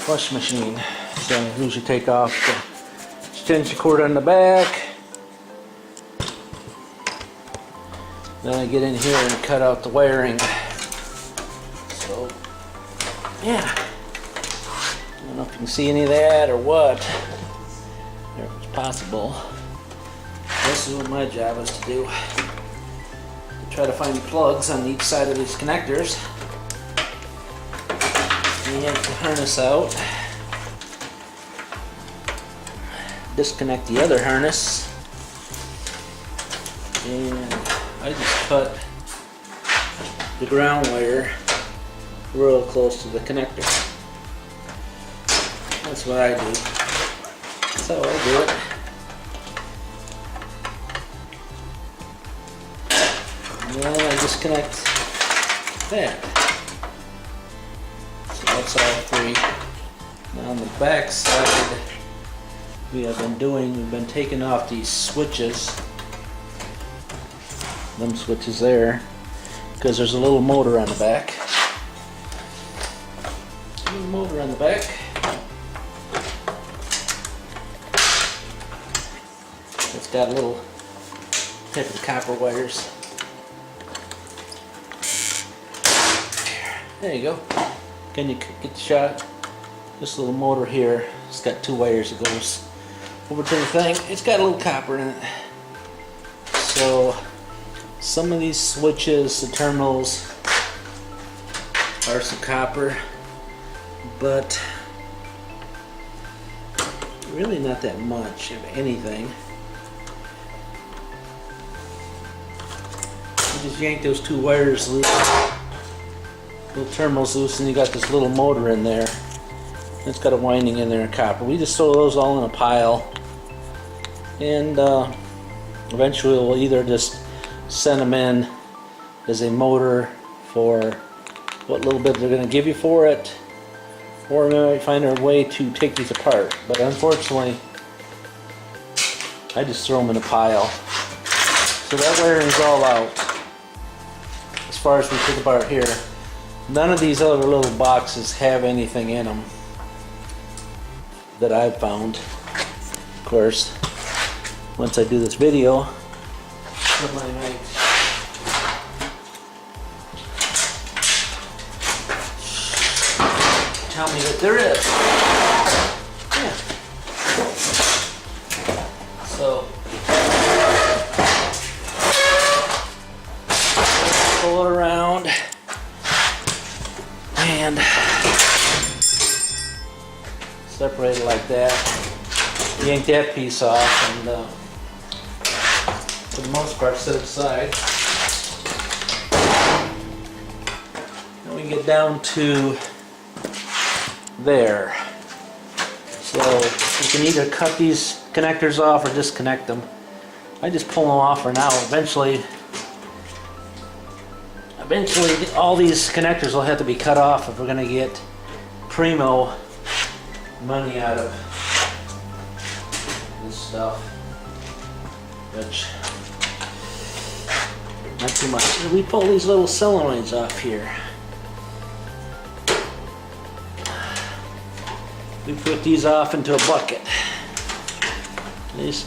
flush machine. So I usually take off the extension cord on the back. Then I get in here and cut out the wiring. So, yeah. I don't know if you can see any of that or what. If it's possible. This is what my job is to do. Try to find plugs on each side of these connectors. Yank the harness out. Disconnect the other harness. And I just cut the ground wire real close to the connector. That's what I do. That's how I do it. And then I disconnect that. So that's all three. Now on the back side, we've been taking off these switches. Them switches there. Because there's a little motor on the back. A little motor on the back. It's got a little type of copper wires. There you go. Can you get the shot? This little motor here, it's got two wires that goes over to the thing. It's got a little copper in it. So some of these switches, the terminals, are some copper, but really not that much of anything. You just yank those two wires loose. Little terminals loose, and you got this little motor in there. It's got a winding in there in copper. We just throw those all in a pile, and eventually we'll either just send them in as a motor for what little bit they're going to give you for it, or we might find a way to take these apart. But unfortunately, I just throw them in a pile. So that wiring is all out as far as we took apart here. None of these other little boxes have anything in them that I've found. Of course, once I do this video, somebody might tell me that there is. Yeah. So, pull it around. And separate it like that. Yank that piece off, and for the most part set it aside. And we can get down to there. So you can either cut these connectors off or disconnect them. I just pull them off for now. Eventually all these connectors will have to be cut off if we're going to get primo money out of this stuff, which not too much. We pull these little solenoids off here. We put these off into a bucket. These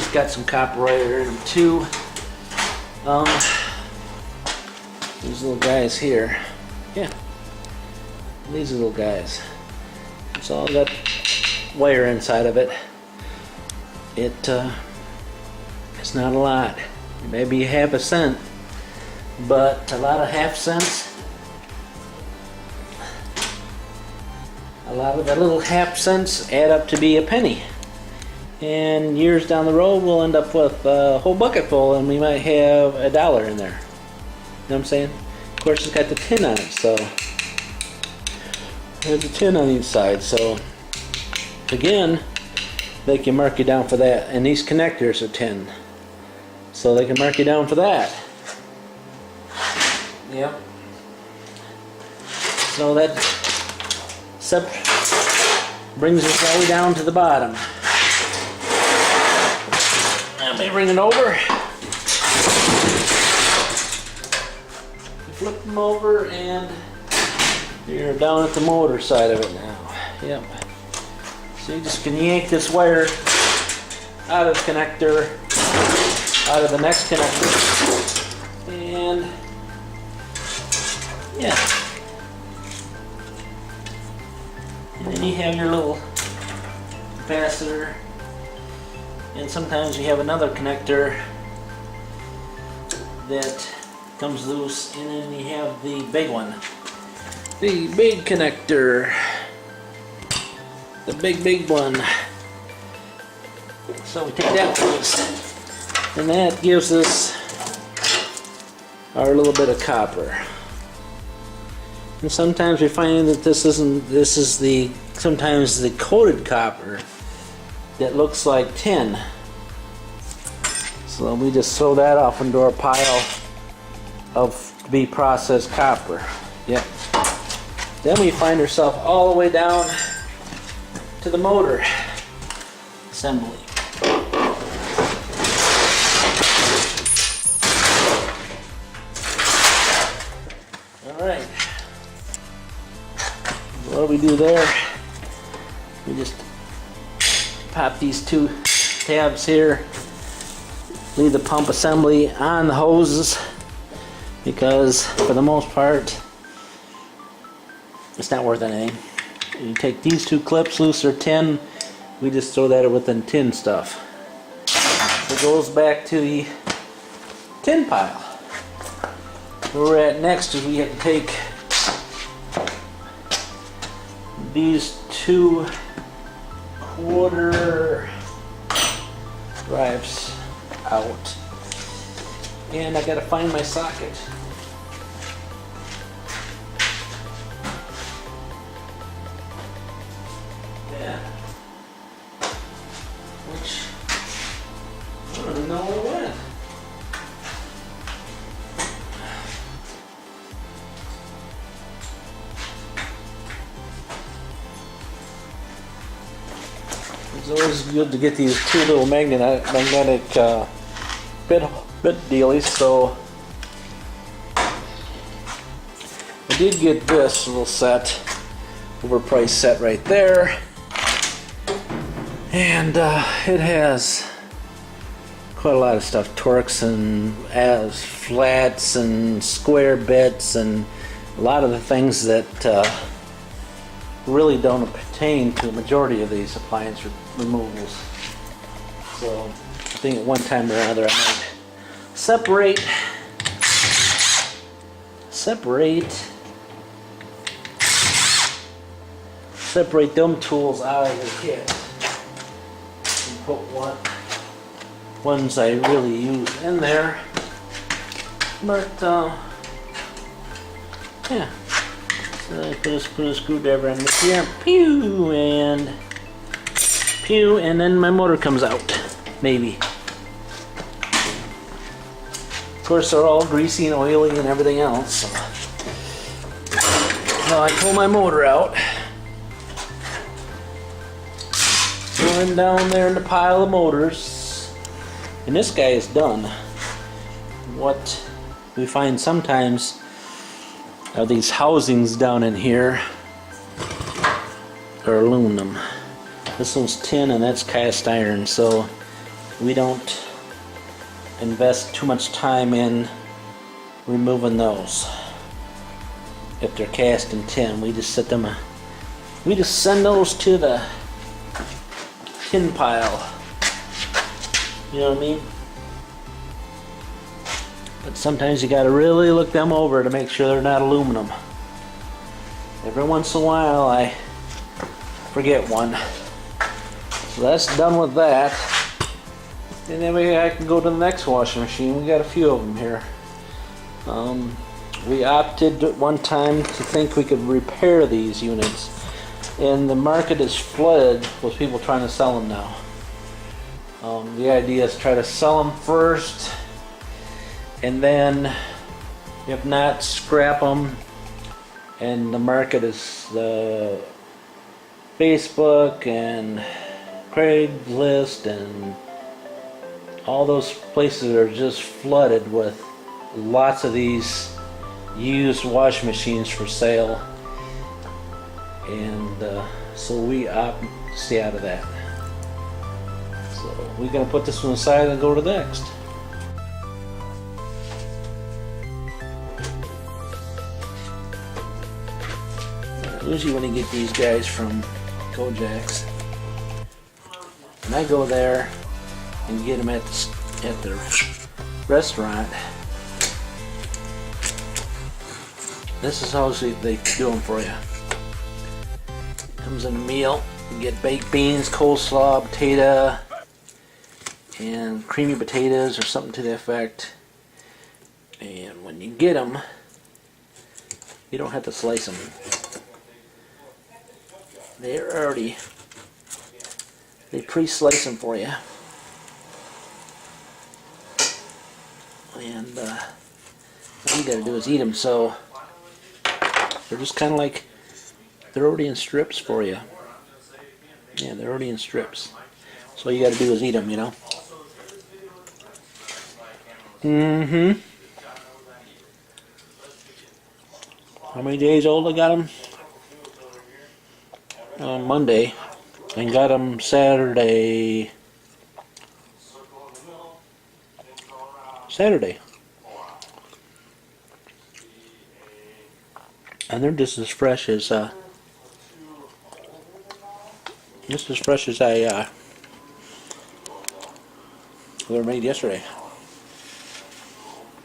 got some copper wire in them too. These little guys here, yeah, these little guys. It's all got wire inside of it. It's not a lot. Maybe half a cent, but a lot of half cents. A lot of the little half cents add up to be a penny. And years down the road, we'll end up with a whole bucket full, and we might have $1 in there. You know what I'm saying? Of course, it's got the tin on it, so there's a tin on each side. So again, they can mark you down for that, and these connectors are tin, so they can mark you down for that. Yep. So that brings us all the way down to the bottom. Let me bring it over. Flip them over, and you're down at the motor side of it now. Yep. So you just can yank this wire out of the connector, out of the next connector, and yeah. And then you have your little capacitor, and sometimes you have another connector that comes loose, and then you have the big one, the big connector, the big one. So we take that loose, and that gives us our little bit of copper. And sometimes we find that this is sometimes the coated copper that looks like tin. So we just throw that off into our pile of to be processed copper. Yep. Then we find ourselves all the way down to the motor assembly. Alright. What do we do there? We just pop these two tabs here, leave the pump assembly on the hoses, because for the most part it's not worth anything. You take these two clips, loose or tin, we just throw that within tin stuff. It goes back to the tin pile. Where we're at next is we have to take these 2/4 drives out, and I gotta find my socket. Yeah, which I don't even know where it went. It's always good to get these two little magnetic bit dealies. So I did get this little set, overpriced set right there, and it has quite a lot of stuff, Torx and as flats and square bits and a lot of the things that really don't pertain to the majority of these appliance removals. So I think at one time or another I might separate them tools out of the kit and put ones I really use in there. But yeah. So I put a screwdriver in here, pew, and then my motor comes out, maybe. Of course, they're all greasy and oily and everything else. So now I pull my motor out, throw him down there in the pile of motors, and this guy is done. What we find sometimes are these housings down in here are aluminum. This one's tin and that's cast iron, so we don't invest too much time in removing those. If they're cast in tin, we just send those to the tin pile. You know what I mean? But sometimes you gotta really look them over to make sure they're not aluminum. Every once in a while I forget one. So that's done with that. And then I can go to the next washing machine. We got a few of them here. We opted at one time to think we could repair these units. And the market is flooded with people trying to sell them now. The idea is try to sell them first, and then if not, scrap them. And the market is the Facebook and Craigslist and all those places are just flooded with lots of these used washing machines for sale. and so we opt to stay out of that. So we're gonna put this one aside and go to the next. Usually when you get these guys from Kojaks, and I go there and get them at the restaurant, this is how they do them for you. Comes in a meal. You get baked beans, coleslaw, potato, and creamy potatoes or something to that effect. And when you get them, you don't have to slice them. They pre-slice them for you. And all you gotta do is eat them. So they're just kind of like, they're already in strips for you. Yeah, they're already in strips. So all you gotta do is eat them, you know. How many days old I got them? On Monday, and got them Saturday. And they're just as fresh as I they were made yesterday.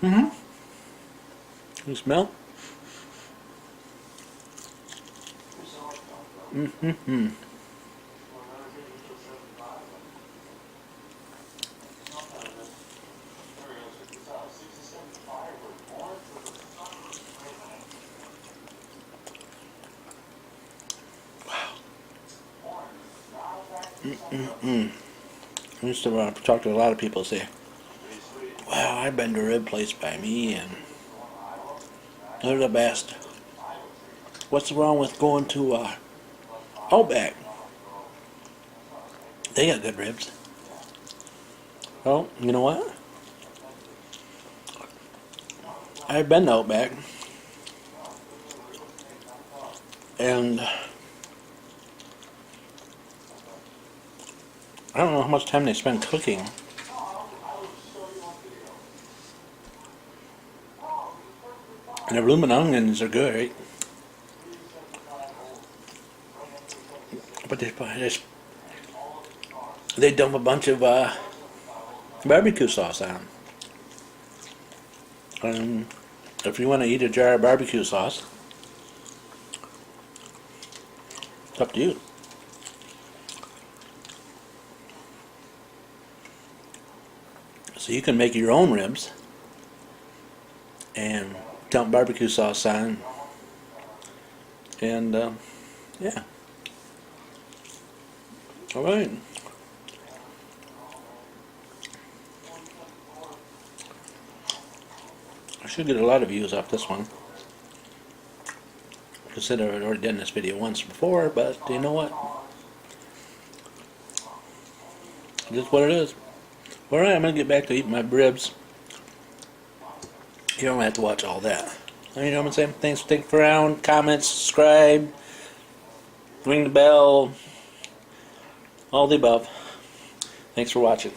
You smell? I used to talk to a lot of people say, "Wow, I've been to a rib place by me, and they're the best. What's wrong with going to Outback? They got good ribs." Well, you know what? I've been to Outback, and I don't know how much time they spend cooking. And the bloomin' onions are good, right? But they dump a bunch of barbecue sauce on them. If you want to eat a jar of barbecue sauce, it's up to you. So you can make your own ribs and dump barbecue sauce on, and yeah. All right. I should get a lot of views off this one. Consider I'd already done this video once before, but you know what? Just what it is. Alright, I'm going to get back to eating my ribs. You don't have to watch all that. You know what I'm saying? Thanks for sticking around. Comment, subscribe, ring the bell, all the above. Thanks for watching.